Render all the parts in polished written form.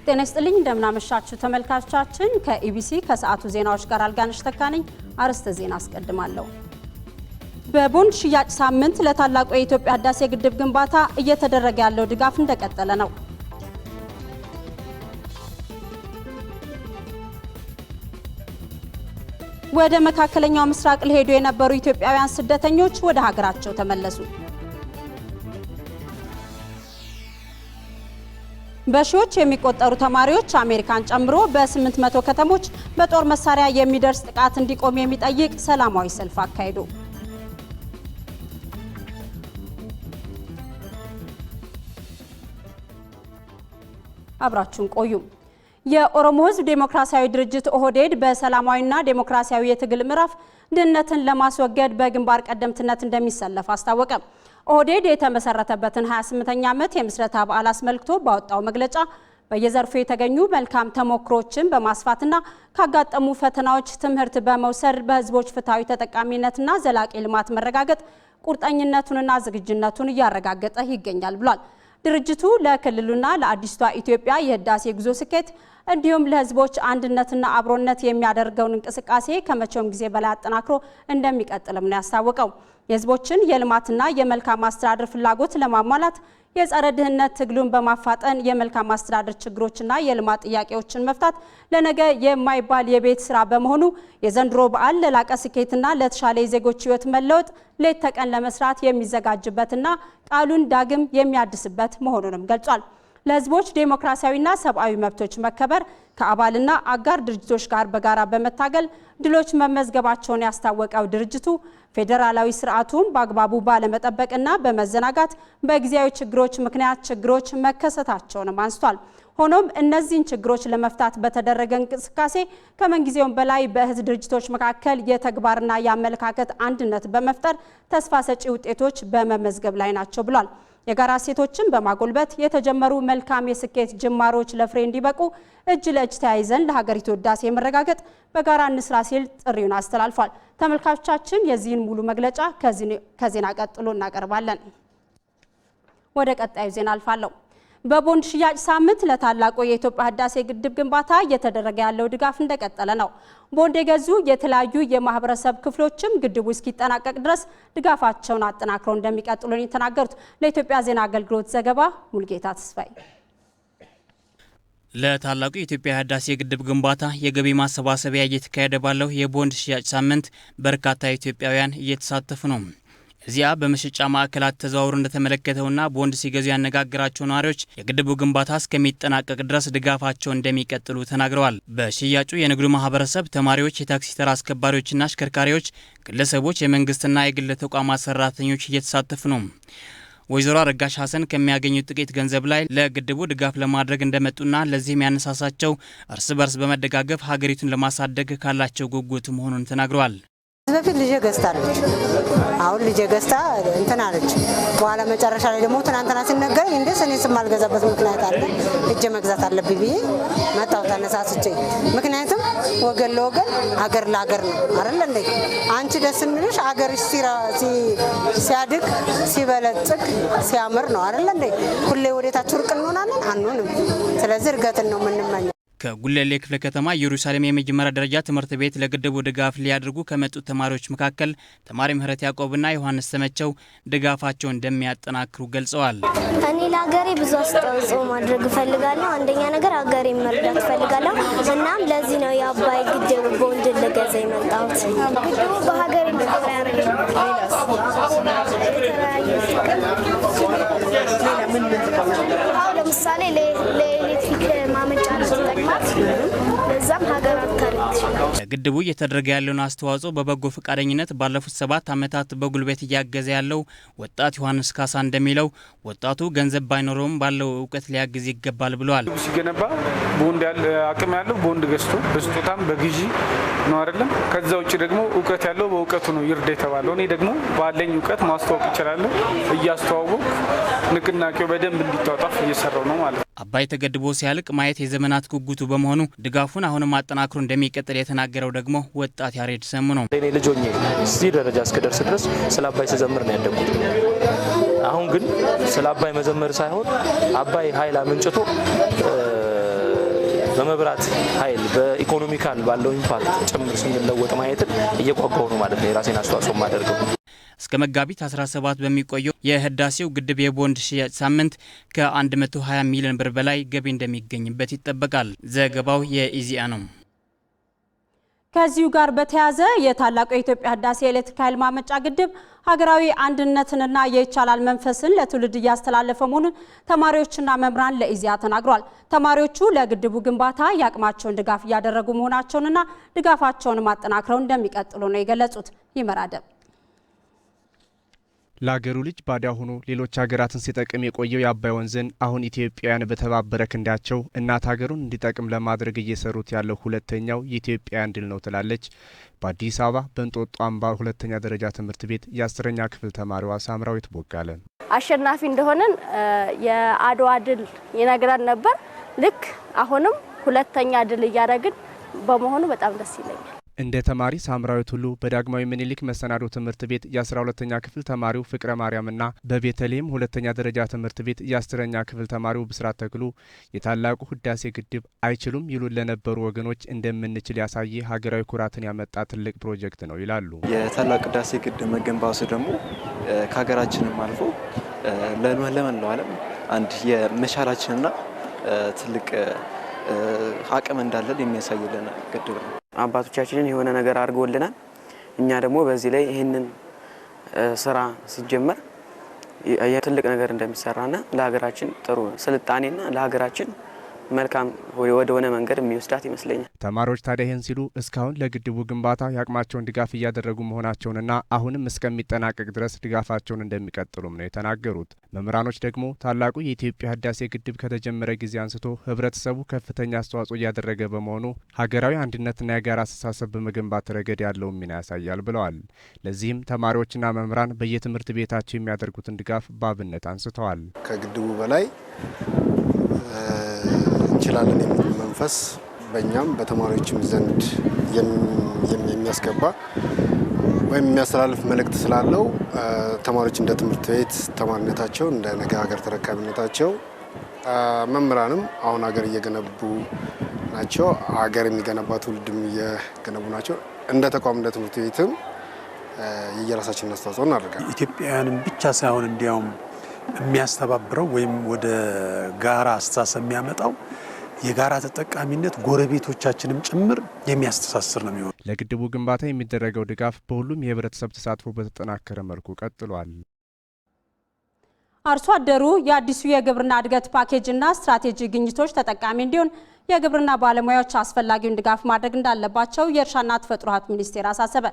ጤና ይስጥልኝ እንደምናመሻችሁ ተመልካቾቻችን ከኢቢሲ ከሰዓቱ ዜናዎች ጋር አልጋነሽ ተካነኝ አርስተ ዜና አስቀድማለሁ። በቦንድ ሽያጭ ሳምንት ለታላቁ የኢትዮጵያ ህዳሴ ግድብ ግንባታ እየተደረገ ያለው ድጋፍ እንደቀጠለ ነው። ወደ መካከለኛው ምስራቅ ሊሄዱ የነበሩ ኢትዮጵያውያን ስደተኞች ወደ ሀገራቸው ተመለሱ። በሺዎች የሚቆጠሩ ተማሪዎች አሜሪካን ጨምሮ በ800 ከተሞች በጦር መሳሪያ የሚደርስ ጥቃት እንዲቆም የሚጠይቅ ሰላማዊ ሰልፍ አካሄዱ። አብራችሁን ቆዩ። የኦሮሞ ህዝብ ዴሞክራሲያዊ ድርጅት ኦህዴድ በሰላማዊና ዴሞክራሲያዊ የትግል ምዕራፍ ድህነትን ለማስወገድ በግንባር ቀደምትነት እንደሚሰለፍ አስታወቀ። ኦህዴድ የተመሰረተበትን 28ኛ ዓመት የምስረታ በዓል አስመልክቶ ባወጣው መግለጫ በየዘርፉ የተገኙ መልካም ተሞክሮችን በማስፋትና ካጋጠሙ ፈተናዎች ትምህርት በመውሰድ በህዝቦች ፍትሃዊ ተጠቃሚነትና ዘላቂ ልማት መረጋገጥ ቁርጠኝነቱንና ዝግጁነቱን እያረጋገጠ ይገኛል ብሏል። ድርጅቱ ለክልሉና ለአዲስቷ ኢትዮጵያ የህዳሴ ጉዞ ስኬት እንዲሁም ለህዝቦች አንድነትና አብሮነት የሚያደርገውን እንቅስቃሴ ከመቼውም ጊዜ በላይ አጠናክሮ እንደሚቀጥልም ነው ያስታወቀው። የህዝቦችን የልማትና የመልካም አስተዳደር ፍላጎት ለማሟላት የጸረ ድህነት ትግሉን በማፋጠን የመልካም አስተዳደር ችግሮችና የልማት ጥያቄዎችን መፍታት ለነገ የማይባል የቤት ስራ በመሆኑ የዘንድሮ በዓል ለላቀ ስኬትና ለተሻለ የዜጎች ህይወት መለወጥ ሌት ተቀን ለመስራት የሚዘጋጅበትና ቃሉን ዳግም የሚያድስበት መሆኑንም ገልጿል። ለህዝቦች ዴሞክራሲያዊና ሰብአዊ መብቶች መከበር ከአባልና አጋር ድርጅቶች ጋር በጋራ በመታገል ድሎች መመዝገባቸውን ያስታወቀው ድርጅቱ ፌዴራላዊ ስርዓቱን በአግባቡ ባለመጠበቅና በመዘናጋት በጊዜያዊ ችግሮች ምክንያት ችግሮች መከሰታቸውንም አንስቷል። ሆኖም እነዚህን ችግሮች ለመፍታት በተደረገ እንቅስቃሴ ከመንጊዜውም በላይ በእህት ድርጅቶች መካከል የተግባርና የአመለካከት አንድነት በመፍጠር ተስፋ ሰጪ ውጤቶች በመመዝገብ ላይ ናቸው ብሏል። የጋራ እሴቶችን በማጎልበት የተጀመሩ መልካም የስኬት ጅማሮች ለፍሬ እንዲበቁ እጅ ለእጅ ተያይዘን ለሀገሪቱ ህዳሴ መረጋገጥ በጋራ እንስራ ሲል ጥሪውን አስተላልፏል። ተመልካቾቻችን የዚህን ሙሉ መግለጫ ከዜና ቀጥሎ እናቀርባለን። ወደ ቀጣዩ ዜና አልፋለሁ። በቦንድ ሽያጭ ሳምንት ለታላቁ የኢትዮጵያ ህዳሴ ግድብ ግንባታ እየተደረገ ያለው ድጋፍ እንደቀጠለ ነው። ቦንድ የገዙ የተለያዩ የማህበረሰብ ክፍሎችም ግድቡ እስኪጠናቀቅ ድረስ ድጋፋቸውን አጠናክረው እንደሚቀጥሉ ነው የተናገሩት። ለኢትዮጵያ ዜና አገልግሎት ዘገባ ሙልጌታ ተስፋይ። ለታላቁ የኢትዮጵያ ህዳሴ ግድብ ግንባታ የገቢ ማሰባሰቢያ እየተካሄደ ባለው የቦንድ ሽያጭ ሳምንት በርካታ ኢትዮጵያውያን እየተሳተፉ ነው። እዚያ በመሸጫ ማዕከላት ተዘዋውሮ እንደተመለከተውና ቦንድ ሲገዙ ያነጋገራቸው ነዋሪዎች የግድቡ ግንባታ እስከሚጠናቀቅ ድረስ ድጋፋቸው እንደሚቀጥሉ ተናግረዋል። በሽያጩ የንግዱ ማህበረሰብ፣ ተማሪዎች፣ የታክሲ ተራ አስከባሪዎችና አሽከርካሪዎች፣ ግለሰቦች፣ የመንግስትና የግል ተቋማት ሰራተኞች እየተሳተፉ ነው። ወይዘሮ አረጋሽ ሀሰን ከሚያገኙት ጥቂት ገንዘብ ላይ ለግድቡ ድጋፍ ለማድረግ እንደመጡና ለዚህም ያነሳሳቸው እርስ በርስ በመደጋገፍ ሀገሪቱን ለማሳደግ ካላቸው ጉጉት መሆኑን ተናግረዋል። በፊት ልጄ ገዝታለች። አሁን ልጄ ገዝታ እንትን አለች። በኋላ መጨረሻ ላይ ደግሞ ትናንትና ሲነገረኝ እንደ እኔ ስማልገዛበት ምክንያት አለ እጄ መግዛት አለብኝ ብዬ መጣሁ ተነሳስቼ። ምክንያቱም ወገን ለወገን አገር ለአገር ነው አይደል እንዴ? አንቺ ደስ የሚልሽ አገርሽ ሲያድግ ሲበለጽግ ሲያምር ነው አይደል እንዴ? ሁሌ ወዴታችሁ ርቅ እንሆናለን አንሆንም። ስለዚህ እርገትን ነው የምንመኘው። ከጉለሌ ክፍለ ከተማ ኢየሩሳሌም የመጀመሪያ ደረጃ ትምህርት ቤት ለግድቡ ድጋፍ ሊያደርጉ ከመጡት ተማሪዎች መካከል ተማሪ ምህረት ያዕቆብና ዮሐንስ ተመቸው ድጋፋቸውን እንደሚያጠናክሩ ገልጸዋል። እኔ ለሀገሬ ብዙ አስተዋጽኦ ማድረግ እፈልጋለሁ። አንደኛ ነገር ሀገሬ መርዳት እፈልጋለሁ። እናም ለዚህ ነው የአባይ ግድብ ቦንድ ልገዛ የመጣሁት። ግድቡ በሀገሬ ለምሳሌ ለኤሌክትሪክ ማመንጫ ለዛም ሀገራት ግድቡ እየተደረገ ያለውን አስተዋጽኦ በበጎ ፈቃደኝነት ባለፉት 7 ዓመታት በጉልበት እያገዘ ያለው ወጣት ዮሐንስ ካሳ እንደሚለው ወጣቱ ገንዘብ ባይኖረውም ባለው እውቀት ሊያግዝ ይገባል ብለዋል። ሲገነባ ቦንድ ያለ አቅም ያለው ቦንድ ገዝቶ በስጦታም በግዢ ነው አይደለም። ከዛ ውጭ ደግሞ እውቀት ያለው በእውቀቱ ነው ይርዳ የተባለው። እኔ ደግሞ ባለኝ እውቀት ማስተዋወቅ እችላለሁ። እያስተዋወቅ ንቅናቄው በደንብ እንዲታወጣፍ እየሰራው ነው ማለት ነው። አባይ ተገድቦ ሲያልቅ ማየት የዘመናት ጉጉቱ በመሆኑ ድጋፉን አሁንም አጠናክሮ እንደሚቀጥል የተናገረው ደግሞ ወጣት ያሬድ ሰሙ ነው። እኔ ልጅ ሆኜ እዚህ ደረጃ እስከደርስ ድረስ ስለ አባይ ስዘምር ነው ያደግኩት። አሁን ግን ስለ አባይ መዘመር ሳይሆን አባይ ኃይል አመንጭቶ በመብራት ኃይል በኢኮኖሚካል ባለው ኢምፓክት ጭምር ስንለወጥ ማየትን እየጓጓሁ ነው ማለት ነው የራሴን አስተዋጽኦ ማደርገው። እስከ መጋቢት 17 በሚቆየው የህዳሴው ግድብ የቦንድ ሽያጭ ሳምንት ከ120 ሚሊዮን ብር በላይ ገቢ እንደሚገኝበት ይጠበቃል። ዘገባው የኢዜአ ነው። ከዚሁ ጋር በተያያዘ የታላቁ የኢትዮጵያ ህዳሴ ኤሌክትሪክ ኃይል ማመንጫ ግድብ ሀገራዊ አንድነትንና የይቻላል መንፈስን ለትውልድ እያስተላለፈ መሆኑን ተማሪዎችና መምህራን ለኢዜአ ተናግረዋል። ተማሪዎቹ ለግድቡ ግንባታ የአቅማቸውን ድጋፍ እያደረጉ መሆናቸውንና ድጋፋቸውን ማጠናክረው እንደሚቀጥሉ ነው የገለጹት። ይመራደም ለሀገሩ ልጅ ባዳ ሆኖ ሌሎች ሀገራትን ሲጠቅም የቆየው የአባይ ወንዝን አሁን ኢትዮጵያውያን በተባበረ ክንዳቸው እናት ሀገሩን እንዲጠቅም ለማድረግ እየሰሩት ያለው ሁለተኛው የኢትዮጵያውያን ድል ነው ትላለች በአዲስ አበባ በእንጦጦ አምባ ሁለተኛ ደረጃ ትምህርት ቤት የ10ኛ ክፍል ተማሪዋ ሳምራዊት ቦጋለ። አሸናፊ እንደሆነን የአድዋ ድል ይነግራን ነበር። ልክ አሁንም ሁለተኛ ድል እያደረግን በመሆኑ በጣም ደስ ይለኛል። እንደ ተማሪ ሳምራዊት ሁሉ በዳግማዊ ምኒልክ መሰናዶ ትምህርት ቤት የ12ኛ ክፍል ተማሪው ፍቅረ ማርያምና በቤተልሔም ሁለተኛ ደረጃ ትምህርት ቤት የ10ኛ ክፍል ተማሪው ብስራት ተክሉ የታላቁ ህዳሴ ግድብ አይችሉም ይሉን ለነበሩ ወገኖች እንደምንችል ያሳየ ሀገራዊ ኩራትን ያመጣ ትልቅ ፕሮጀክት ነው ይላሉ። የታላቁ ህዳሴ ግድብ መገንባቱ ደግሞ ከሀገራችንም አልፎ ለመላው ዓለም አንድ የመቻላችንና ትልቅ አቅም እንዳለን የሚያሳይልን ግድብ ነው። አባቶቻችንን የሆነ ነገር አድርገውልናል። እኛ ደግሞ በዚህ ላይ ይሄንን ስራ ሲጀመር ትልቅ ነገር እንደሚሰራና ለሀገራችን ጥሩ ስልጣኔና ለሀገራችን መልካም ወደሆነ መንገድ የሚወስዳት ይመስለኛል። ተማሪዎች ታዲያ ይህን ሲሉ እስካሁን ለግድቡ ግንባታ የአቅማቸውን ድጋፍ እያደረጉ መሆናቸውንና አሁንም እስከሚጠናቀቅ ድረስ ድጋፋቸውን እንደሚቀጥሉም ነው የተናገሩት። መምህራኖች ደግሞ ታላቁ የኢትዮጵያ ህዳሴ ግድብ ከተጀመረ ጊዜ አንስቶ ህብረተሰቡ ከፍተኛ አስተዋጽኦ እያደረገ በመሆኑ ሀገራዊ አንድነትና የጋራ አስተሳሰብ በመገንባት ረገድ ያለውን ሚና ያሳያል ብለዋል። ለዚህም ተማሪዎችና መምህራን በየትምህርት ቤታቸው የሚያደርጉትን ድጋፍ በአብነት አንስተዋል። ከግድቡ በላይ እንችላለን የሚል መንፈስ በእኛም በተማሪዎችም ዘንድ የሚያስገባ ወይም የሚያስተላልፍ መልእክት ስላለው ተማሪዎች እንደ ትምህርት ቤት ተማሪነታቸው እንደ ነገ ሀገር ተረካቢነታቸው መምህራንም አሁን ሀገር እየገነቡ ናቸው። ሀገር የሚገነባ ትውልድም እየገነቡ ናቸው። እንደ ተቋም እንደ ትምህርት ቤትም የየራሳችንን አስተዋጽኦ እናደርጋለን። ኢትዮጵያውያንን ብቻ ሳይሆን እንዲያውም የሚያስተባብረው ወይም ወደ ጋራ አስተሳሰብ የሚያመጣው የጋራ ተጠቃሚነት ጎረቤቶቻችንም ጭምር የሚያስተሳስር ነው የሚሆነው። ለግድቡ ግንባታ የሚደረገው ድጋፍ በሁሉም የህብረተሰብ ተሳትፎ በተጠናከረ መልኩ ቀጥሏል። አርሶ አደሩ የአዲሱ የግብርና እድገት ፓኬጅና ስትራቴጂ ግኝቶች ተጠቃሚ እንዲሆን የግብርና ባለሙያዎች አስፈላጊውን ድጋፍ ማድረግ እንዳለባቸው የእርሻና ተፈጥሮ ሀብት ሚኒስቴር አሳሰበ።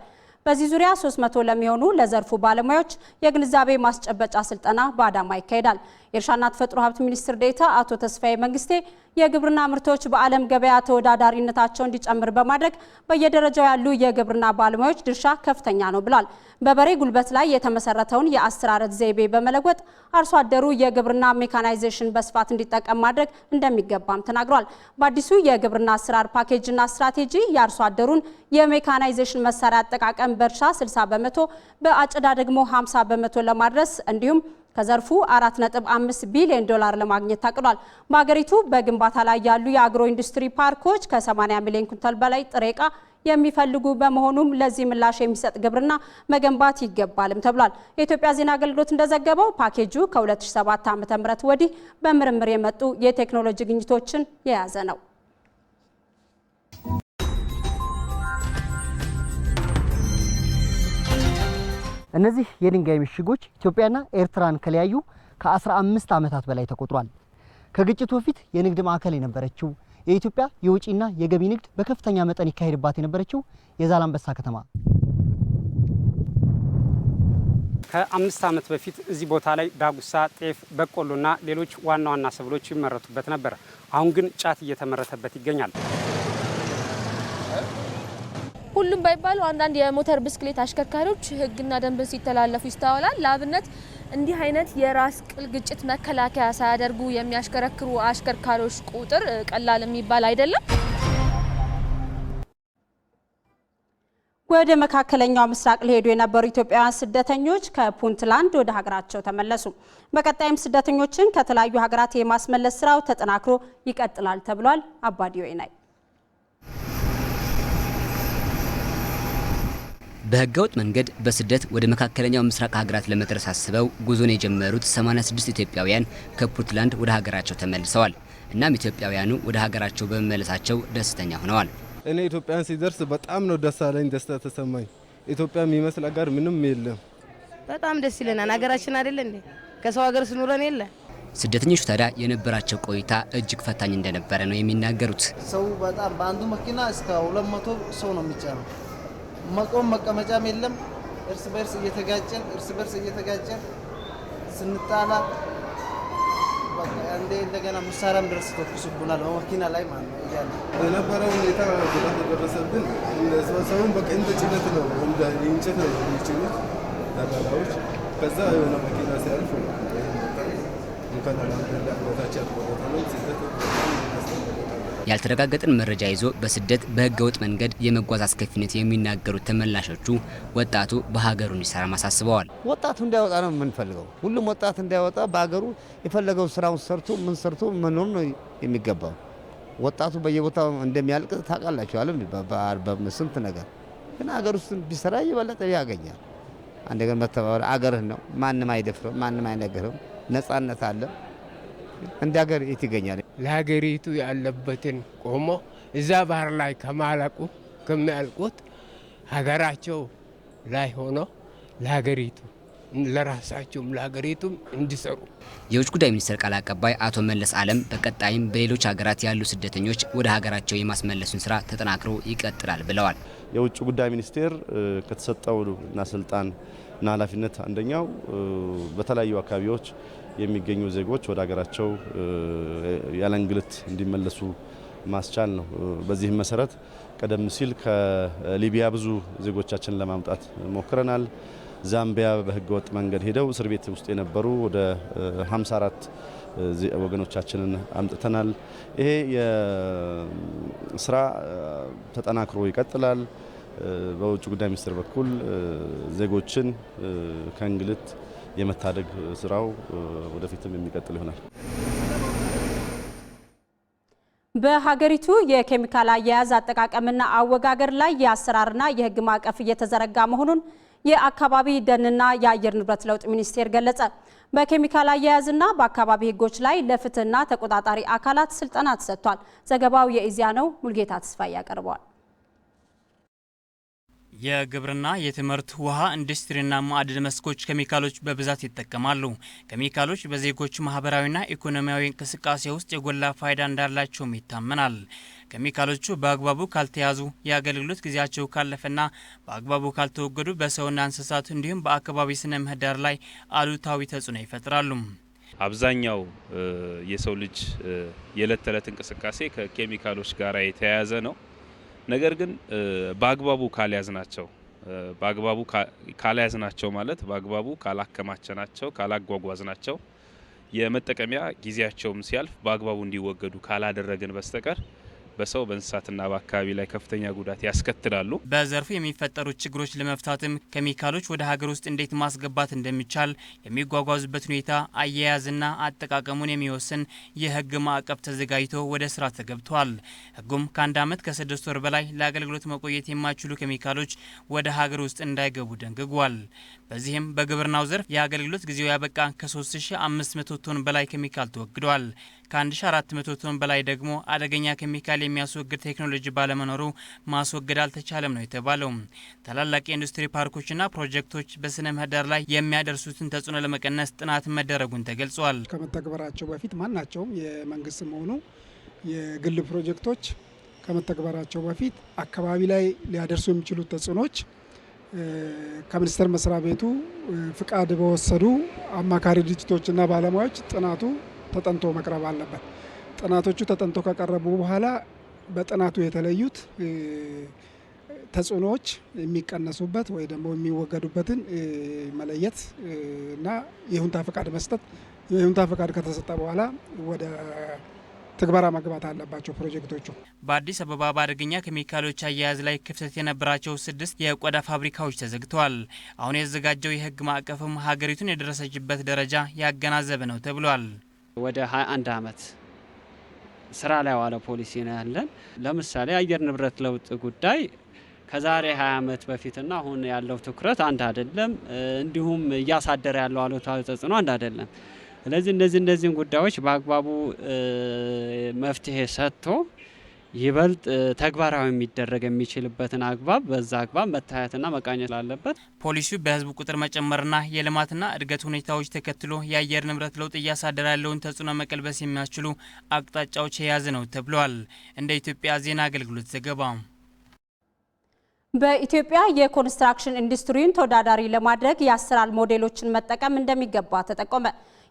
በዚህ ዙሪያ 300 ለሚሆኑ ለዘርፉ ባለሙያዎች የግንዛቤ ማስጨበጫ ስልጠና በአዳማ ይካሄዳል። የእርሻና ተፈጥሮ ሀብት ሚኒስትር ዴኤታ አቶ ተስፋዬ መንግስቴ የግብርና ምርቶች በዓለም ገበያ ተወዳዳሪነታቸው እንዲጨምር በማድረግ በየደረጃው ያሉ የግብርና ባለሙያዎች ድርሻ ከፍተኛ ነው ብሏል። በበሬ ጉልበት ላይ የተመሰረተውን የአስተራረስ ዘይቤ በመለወጥ አርሶ አደሩ የግብርና ሜካናይዜሽን በስፋት እንዲጠቀም ማድረግ እንደሚገባም ተናግሯል። በአዲሱ የግብርና አሰራር ፓኬጅና ስትራቴጂ የአርሶ አደሩን የሜካናይዜሽን መሳሪያ አጠቃቀም በእርሻ 60 በመቶ በአጨዳ ደግሞ 50 በመቶ ለማድረስ እንዲሁም ከዘርፉ 4.5 ቢሊዮን ዶላር ለማግኘት ታቅዷል። በሀገሪቱ በግንባታ ላይ ያሉ የአግሮ ኢንዱስትሪ ፓርኮች ከ80 ሚሊዮን ኩንታል በላይ ጥሬ ዕቃ የሚፈልጉ በመሆኑም ለዚህ ምላሽ የሚሰጥ ግብርና መገንባት ይገባልም ተብሏል። የኢትዮጵያ ዜና አገልግሎት እንደዘገበው ፓኬጁ ከ2007 ዓ.ም ወዲህ በምርምር የመጡ የቴክኖሎጂ ግኝቶችን የያዘ ነው። እነዚህ የድንጋይ ምሽጎች ኢትዮጵያና ኤርትራን ከለያዩ ከ15 ዓመታት በላይ ተቆጥሯል። ከግጭቱ በፊት የንግድ ማዕከል የነበረችው የኢትዮጵያ የውጪና የገቢ ንግድ በከፍተኛ መጠን ይካሄድባት የነበረችው የዛላምበሳ ከተማ ከ5 ዓመት በፊት እዚህ ቦታ ላይ ዳጉሳ፣ ጤፍ፣ በቆሎና ሌሎች ዋና ዋና ሰብሎች ይመረቱበት ነበር። አሁን ግን ጫት እየተመረተበት ይገኛል። ሁሉም ባይባሉ አንዳንድ የሞተር ብስክሌት አሽከርካሪዎች ሕግና ደንብን ሲተላለፉ ይስተዋላል። ለአብነት እንዲህ አይነት የራስ ቅል ግጭት መከላከያ ሳያደርጉ የሚያሽከረክሩ አሽከርካሪዎች ቁጥር ቀላል የሚባል አይደለም። ወደ መካከለኛው ምስራቅ ሊሄዱ የነበሩ ኢትዮጵያውያን ስደተኞች ከፑንትላንድ ወደ ሀገራቸው ተመለሱ። በቀጣይም ስደተኞችን ከተለያዩ ሀገራት የማስመለስ ስራው ተጠናክሮ ይቀጥላል ተብሏል። አባዲዮ ይናይ በህገወጥ መንገድ በስደት ወደ መካከለኛው ምስራቅ ሀገራት ለመድረስ አስበው ጉዞን የጀመሩት 86 ኢትዮጵያውያን ከፑንትላንድ ወደ ሀገራቸው ተመልሰዋል። እናም ኢትዮጵያውያኑ ወደ ሀገራቸው በመመለሳቸው ደስተኛ ሆነዋል። እኔ ኢትዮጵያን ሲደርስ በጣም ነው ደስ አለኝ፣ ደስታ ተሰማኝ። ኢትዮጵያ የሚመስል ሀገር ምንም የለም። በጣም ደስ ይለናል። ሀገራችን አይደለ እንዴ? ከሰው ሀገር ስኖረን የለ። ስደተኞቹ ታዲያ የነበራቸው ቆይታ እጅግ ፈታኝ እንደነበረ ነው የሚናገሩት። ሰው በጣም በአንዱ መኪና እስከ 200 ሰው ነው የሚጫነው። መቆም መቀመጫም የለም። እርስ በርስ እየተጋጨን ስንጣላ በቃ እንደገና መሳሪያም ድረስ ተኩሱብናል በመኪና ላይ ማለት ነው። እያለ የነበረው ሁኔታ ጉዳት የደረሰብን ሰውን በቃ እንደ ጭነት ነው እንደ እንጨት ነው የሚጭኑት ተላላዎች። ከዛ የሆነ መኪና ሲያልፍ እንኳን አላንደላ ቦታች ያቆረጠው ስደት ያልተረጋገጠን መረጃ ይዞ በስደት በህገወጥ መንገድ የመጓዝ አስከፊነት የሚናገሩት ተመላሾቹ ወጣቱ በሀገሩ እንዲሰራ ማሳስበዋል። ወጣቱ እንዳይወጣ ነው የምንፈልገው። ሁሉም ወጣት እንዳይወጣ በሀገሩ የፈለገው ስራውን ሰርቶ መኖር ነው የሚገባው። ወጣቱ በየቦታው እንደሚያልቅ ታውቃላችሁ አይደል? በስንት ነገር ግን ሀገር ውስጥ ቢሰራ የበለጠ ያገኛል። አንደገና መተባበር አገርህ ነው። ማንም አይደፍርም፣ ማንም አይነገርም። ነጻነት አለ። እንደ ሀገር የት ይገኛል? ለሀገሪቱ ያለበትን ቆሞ እዛ ባህር ላይ ከማለቁ ከሚያልቁት ሀገራቸው ላይ ሆኖ ለሀገሪቱ ለራሳቸውም ለሀገሪቱም እንዲሰሩ የውጭ ጉዳይ ሚኒስትር ቃል አቀባይ አቶ መለስ ዓለም በቀጣይም በሌሎች ሀገራት ያሉ ስደተኞች ወደ ሀገራቸው የማስመለሱን ስራ ተጠናክሮ ይቀጥላል ብለዋል። የውጭ ጉዳይ ሚኒስቴር ከተሰጠውና ስልጣንና ኃላፊነት አንደኛው በተለያዩ አካባቢዎች የሚገኙ ዜጎች ወደ ሀገራቸው ያለ እንግልት እንዲመለሱ ማስቻል ነው። በዚህም መሰረት ቀደም ሲል ከሊቢያ ብዙ ዜጎቻችን ለማምጣት ሞክረናል። ዛምቢያ በህገወጥ መንገድ ሄደው እስር ቤት ውስጥ የነበሩ ወደ 54 ወገኖቻችንን አምጥተናል። ይሄ የስራ ተጠናክሮ ይቀጥላል። በውጭ ጉዳይ ሚኒስቴር በኩል ዜጎችን ከእንግልት የመታደግ ስራው ወደፊትም የሚቀጥል ይሆናል። በሀገሪቱ የኬሚካል አያያዝ አጠቃቀምና አወጋገር ላይ የአሰራርና የህግ ማዕቀፍ እየተዘረጋ መሆኑን የአካባቢ ደንና የአየር ንብረት ለውጥ ሚኒስቴር ገለጸ። በኬሚካል አያያዝና በአካባቢ ህጎች ላይ ለፍትህና ተቆጣጣሪ አካላት ስልጠና ተሰጥቷል። ዘገባው የኢዜአ ነው። ሙልጌታ ተስፋዬ ያቀርበዋል። የግብርና፣ የትምህርት፣ ውሃ፣ ኢንዱስትሪና ማዕድን መስኮች ኬሚካሎች በብዛት ይጠቀማሉ። ኬሚካሎች በዜጎች ማህበራዊና ኢኮኖሚያዊ እንቅስቃሴ ውስጥ የጎላ ፋይዳ እንዳላቸውም ይታመናል። ኬሚካሎቹ በአግባቡ ካልተያዙ፣ የአገልግሎት ጊዜያቸው ካለፈና በአግባቡ ካልተወገዱ በሰውና እንስሳት እንዲሁም በአካባቢ ስነ ምህዳር ላይ አሉታዊ ተጽዕኖ ይፈጥራሉ። አብዛኛው የሰው ልጅ የዕለት ተዕለት እንቅስቃሴ ከኬሚካሎች ጋር የተያያዘ ነው። ነገር ግን በአግባቡ ካልያዝናቸው ማለት በአግባቡ ካላከማቸናቸው፣ ካላጓጓዝናቸው የመጠቀሚያ ጊዜያቸውም ሲያልፍ በአግባቡ እንዲወገዱ ካላደረግን በስተቀር በሰው በእንስሳትና በአካባቢ ላይ ከፍተኛ ጉዳት ያስከትላሉ። በዘርፉ የሚፈጠሩ ችግሮች ለመፍታትም ኬሚካሎች ወደ ሀገር ውስጥ እንዴት ማስገባት እንደሚቻል የሚጓጓዙበት ሁኔታ አያያዝና አጠቃቀሙን የሚወስን የህግ ማዕቀፍ ተዘጋጅቶ ወደ ስራ ተገብቷል። ህጉም ከ1 ዓመት ከ6 ወር በላይ ለአገልግሎት መቆየት የማይችሉ ኬሚካሎች ወደ ሀገር ውስጥ እንዳይገቡ ደንግጓል። በዚህም በግብርናው ዘርፍ የአገልግሎት ጊዜው ያበቃ ከ3500 ቶን በላይ ኬሚካል ተወግዷል። ከ1400 ቶን በላይ ደግሞ አደገኛ ኬሚካል የሚያስወግድ ቴክኖሎጂ ባለመኖሩ ማስወገድ አልተቻለም ነው የተባለው። ታላላቅ የኢንዱስትሪ ፓርኮችና ፕሮጀክቶች በስነ ምህዳር ላይ የሚያደርሱትን ተጽዕኖ ለመቀነስ ጥናት መደረጉን ተገልጿል። ከመተግበራቸው በፊት ማናቸውም የመንግስትም ሆኑ የግል ፕሮጀክቶች ከመተግበራቸው በፊት አካባቢ ላይ ሊያደርሱ የሚችሉት ተጽዕኖች ከሚኒስቴር መስሪያ ቤቱ ፍቃድ በወሰዱ አማካሪ ድርጅቶችና ባለሙያዎች ጥናቱ ተጠንቶ መቅረብ አለበት። ጥናቶቹ ተጠንቶ ከቀረቡ በኋላ በጥናቱ የተለዩት ተጽዕኖዎች የሚቀነሱበት ወይ ደግሞ የሚወገዱበትን መለየት እና የይሁንታ ፍቃድ መስጠት። የይሁንታ ፍቃድ ከተሰጠ በኋላ ወደ ትግበራ መግባት አለባቸው ፕሮጀክቶቹ። በአዲስ አበባ በአደገኛ ኬሚካሎች አያያዝ ላይ ክፍተት የነበራቸው 6 የቆዳ ፋብሪካዎች ተዘግተዋል። አሁን የተዘጋጀው የህግ ማዕቀፍም ሀገሪቱን የደረሰችበት ደረጃ ያገናዘበ ነው ተብሏል። ወደ 21 ዓመት ስራ ላይ ዋለ ፖሊሲ ነው ያለን። ለምሳሌ የአየር ንብረት ለውጥ ጉዳይ ከዛሬ 20 ዓመት በፊትና አሁን ያለው ትኩረት አንድ አይደለም። እንዲሁም እያሳደረ ያለው አሉታዊ ተጽዕኖ አንድ አይደለም። ስለዚህ እነዚህን ጉዳዮች በአግባቡ መፍትሄ ሰጥቶ ይበልጥ ተግባራዊ የሚደረግ የሚችልበትን አግባብ በዛ አግባብ መታየትና መቃኘት አለበት። ፖሊሲው በህዝብ ቁጥር መጨመርና የልማትና እድገት ሁኔታዎች ተከትሎ የአየር ንብረት ለውጥ እያሳደረ ያለውን ተጽዕኖ መቀልበስ የሚያስችሉ አቅጣጫዎች የያዘ ነው ተብሏል። እንደ ኢትዮጵያ ዜና አገልግሎት ዘገባ በኢትዮጵያ የኮንስትራክሽን ኢንዱስትሪውን ተወዳዳሪ ለማድረግ የአሰራር ሞዴሎችን መጠቀም እንደሚገባ ተጠቆመ።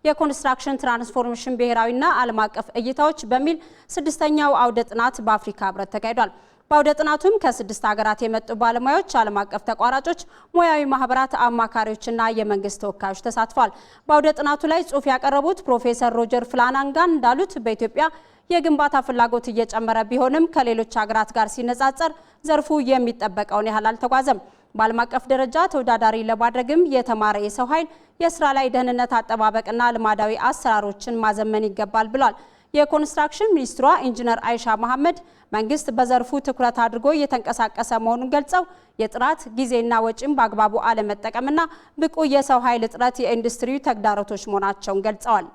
የኮንስትራክሽን ትራንስፎርሜሽን ብሔራዊና ዓለም አቀፍ እይታዎች በሚል 6ኛው አውደ ጥናት በአፍሪካ ህብረት ተካሂዷል። በአውደ ጥናቱም ከ6 ሀገራት የመጡ ባለሙያዎች፣ ዓለም አቀፍ ተቋራጮች፣ ሙያዊ ማህበራት፣ አማካሪዎችና የመንግስት ተወካዮች ተሳትፏል። በአውደ ጥናቱ ላይ ጽሑፍ ያቀረቡት ፕሮፌሰር ሮጀር ፍላናንጋን እንዳሉት በኢትዮጵያ የግንባታ ፍላጎት እየጨመረ ቢሆንም ከሌሎች ሀገራት ጋር ሲነጻጸር ዘርፉ የሚጠበቀውን ያህል አልተጓዘም። በዓለም አቀፍ ደረጃ ተወዳዳሪ ለማድረግም የተማረ የሰው ኃይል፣ የስራ ላይ ደህንነት አጠባበቅና ልማዳዊ አሰራሮችን ማዘመን ይገባል ብሏል። የኮንስትራክሽን ሚኒስትሯ ኢንጂነር አይሻ መሐመድ መንግስት በዘርፉ ትኩረት አድርጎ እየተንቀሳቀሰ መሆኑን ገልጸው የጥራት ጊዜና ወጪም በአግባቡ አለመጠቀምና ብቁ የሰው ኃይል እጥረት የኢንዱስትሪው ተግዳሮቶች መሆናቸውን ገልጸዋል።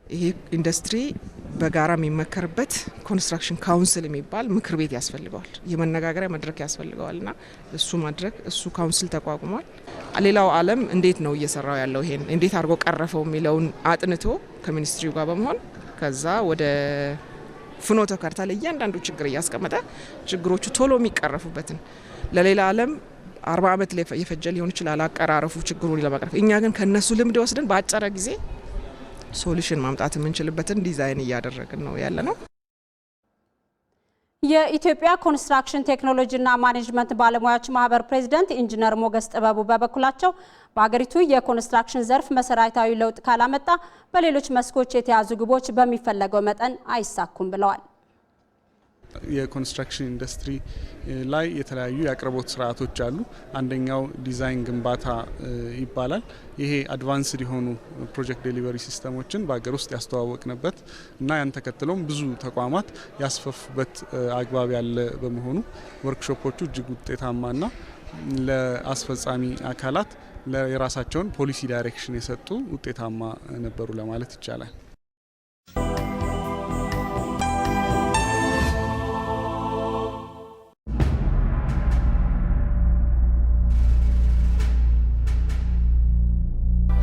ይሄ ኢንዱስትሪ በጋራ የሚመከርበት ኮንስትራክሽን ካውንስል የሚባል ምክር ቤት ያስፈልገዋል። የመነጋገሪያ መድረክ ያስፈልገዋልና እሱ ካውንስል ተቋቁሟል። ሌላው ዓለም እንዴት ነው እየሰራው ያለው ይሄን እንዴት አድርጎ ቀረፈው የሚለውን አጥንቶ ከሚኒስትሪው ጋር በመሆን ከዛ ወደ ፍኖተ ካርታ ላይ እያንዳንዱ ችግር እያስቀመጠ ችግሮቹ ቶሎ የሚቀረፉበትን ለሌላ ዓለም 40 ዓመት የፈጀ ሊሆን ይችላል አቀራረፉ ችግሩን ለመቅረፍ። እኛ ግን ከነሱ ልምድ ወስደን በአጭር ጊዜ ሶሉሽን ማምጣት የምንችልበትን ዲዛይን እያደረግን ነው ያለ ነው። የኢትዮጵያ ኮንስትራክሽን ቴክኖሎጂና ማኔጅመንት ባለሙያዎች ማህበር ፕሬዝዳንት ኢንጂነር ሞገስ ጥበቡ በበኩላቸው በሀገሪቱ የኮንስትራክሽን ዘርፍ መሰረታዊ ለውጥ ካላመጣ በሌሎች መስኮች የተያዙ ግቦች በሚፈለገው መጠን አይሳኩም ብለዋል። የኮንስትራክሽን ኢንዱስትሪ ላይ የተለያዩ የአቅርቦት ስርዓቶች አሉ። አንደኛው ዲዛይን ግንባታ ይባላል። ይሄ አድቫንስድ የሆኑ ፕሮጀክት ዴሊቨሪ ሲስተሞችን በሀገር ውስጥ ያስተዋወቅንበት እና ያን ተከትሎም ብዙ ተቋማት ያስፈፉበት አግባብ ያለ በመሆኑ ወርክሾፖቹ እጅግ ውጤታማና ለአስፈጻሚ አካላት የራሳቸውን ፖሊሲ ዳይሬክሽን የሰጡ ውጤታማ ነበሩ ለማለት ይቻላል።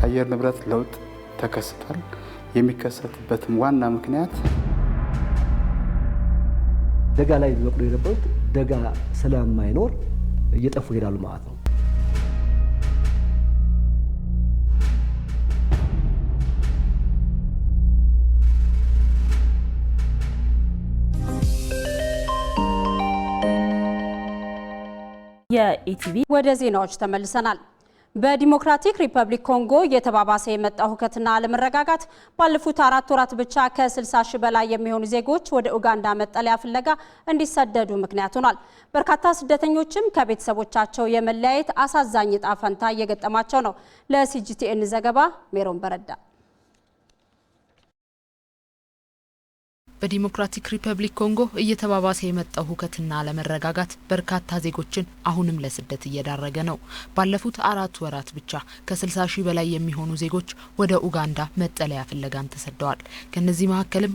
አየር ንብረት ለውጥ ተከስቷል። የሚከሰትበትም ዋና ምክንያት ደጋ ላይ በቅሎ የነበሩት ደጋ ስለማይኖር እየጠፉ ይሄዳሉ ማለት ነው። የኢቲቪ ወደ ዜናዎች ተመልሰናል። በዲሞክራቲክ ሪፐብሊክ ኮንጎ እየተባባሰ የመጣው ሁከትና አለመረጋጋት ባለፉት 4 ወራት ብቻ ከ60 ሺህ በላይ የሚሆኑ ዜጎች ወደ ኡጋንዳ መጠለያ ፍለጋ እንዲሰደዱ ምክንያት ሆኗል። በርካታ ስደተኞችም ከቤተሰቦቻቸው የመለያየት አሳዛኝ ዕጣ ፈንታ እየገጠማቸው ነው። ለሲጂቲኤን ዘገባ ሜሮን በረዳ። በዲሞክራቲክ ሪፐብሊክ ኮንጎ እየተባባሰ የመጣው ሁከትና አለመረጋጋት በርካታ ዜጎችን አሁንም ለስደት እየዳረገ ነው። ባለፉት 4 ወራት ብቻ ከ60 ሺህ በላይ የሚሆኑ ዜጎች ወደ ኡጋንዳ መጠለያ ፍለጋም ተሰደዋል። ከነዚህ መካከልም